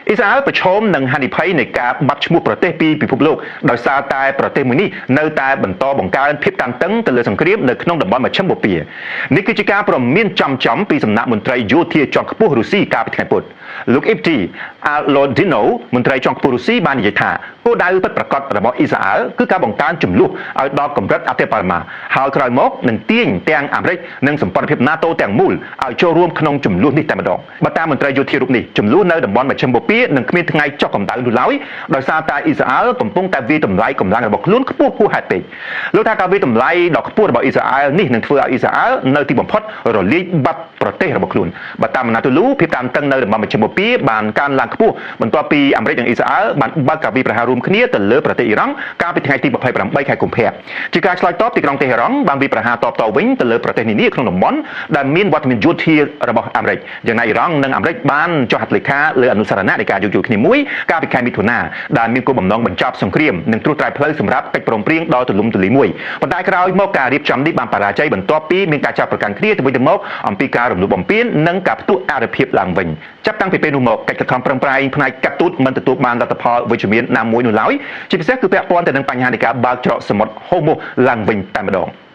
អ៊ីស្រាអែលប្រឈមនឹងហានិភ័យនៃការបាត់ឈ្មោះប្រទេសពីពិភពលោកដោយសារតែប្រទេសមួយនេះនៅតែបន្តបង្កើនភាពតានតឹងទៅលើសង្គ្រាមនៅក្នុងតំបន់មជ្ឈិមបូព៌ានេះគឺជាការព្រមានចំពីសំណាក់មន្ត្រីយោធាជាន់ខ្ពស់រុស្ស៊ីកាលពីថ្ងៃពុធលោកអ៊ីបទីអាឡូឌីណូមន្ត្រីជាន់ខ្ពស់រុស្ស៊ីបាននិយាយថាគោលដៅពិតប្រាកដរបស់អ៊ីស្រាអែលគឺការបង្កើនចំនួនឲ្យដល់កម្រិតអតិបរមាហើយក្រោយមកនឹងទាញទាំងអាមេរិកនិងសម្ព័ន្ធភាព NATO ទាំងមូលឲ្យចូលរួមក្នុងចំនួននេះតែម្ដងបើតាមមន្ត្រីយោធារូបនេះចំនួននៅតំបន់មជ្ឈិមបូព៌ានឹងគ្មានថ្ងៃចុះកម្ដៅនោះឡើយដោយសារតែអ៊ីស្រាអែលកំពុងតែវាយតម្លៃកម្លាំងរបស់ខ្លួនខ្ពស់ហួសហេតុពេកលោកថាការវាយតម្លៃដ៏ខ្ពស់របស់អ៊ីស្រាអែលនេះនឹងធ្វើឲ្យអ៊ីស្រាអែលនៅទីបំផុតរលាយបាត់ប្រទេសរបស់ខ្លួនបើតាមអាណាទូលូភាពតានតឹងនៅតំបន់មជ្ឈិមបូព៌ាបានកើនឡើងខ្ពស់បន្ទាប់ពីអាមេរិកនិងអ៊ីស្រាអែលបានបើកការវាយប្រហាររួមគ្នាទៅលើប្រទេសអ៊ីរ៉ង់កាលពីថ្ងៃទី28ខែកុម្ភៈជាការឆ្លើយតបទីក្រុងតេហេរ៉ង់បានវាយប្រហារតបវិញទៅលើប្រទេសនានាក្នុងតំបន់ដែលមានវត្តមានយោធារបស់អាមេរិកយ៉ាងណាអ៊ីរ៉ង់និងអាមេរិកបានចុះហត្ថលេខាលើអនុសារណៈនៃការយោគយល់គ្នាមួយកាលពីខែមិថុនាដែលមានគោលបំណងបញ្ចប់សង្គ្រាមនិងត្រួសត្រាយផ្លូវសម្រាប់កិច្ចព្រមព្រៀងដ៏ទូលំទូលាយមួយប៉ុន្តែក្រោយមកការរៀបចំនេះបានបរាជ័យបន្ទាប់ពីមានការចាប់ប្រកាន់គ្នាទៅវិញទៅមកអំពីការរំលោភបំពាននិងការផ្ទុះអរិភាពឡើងវិញចាប់តាំងពីពេលនោះមកកិច្ចខិតខំប្រឹងប្រែងផ្នែកកាត់ទូតមិនទទួលបានលទ្ធផលវិជ្ជមានណាមួយនោះឡើយជាពិសេសគឺពាក់ព័ន្ធទៅនឹងបញ្ហានៃការបើកច្រកសមុទ្រហូមុសឡើងវិញតែម្ដង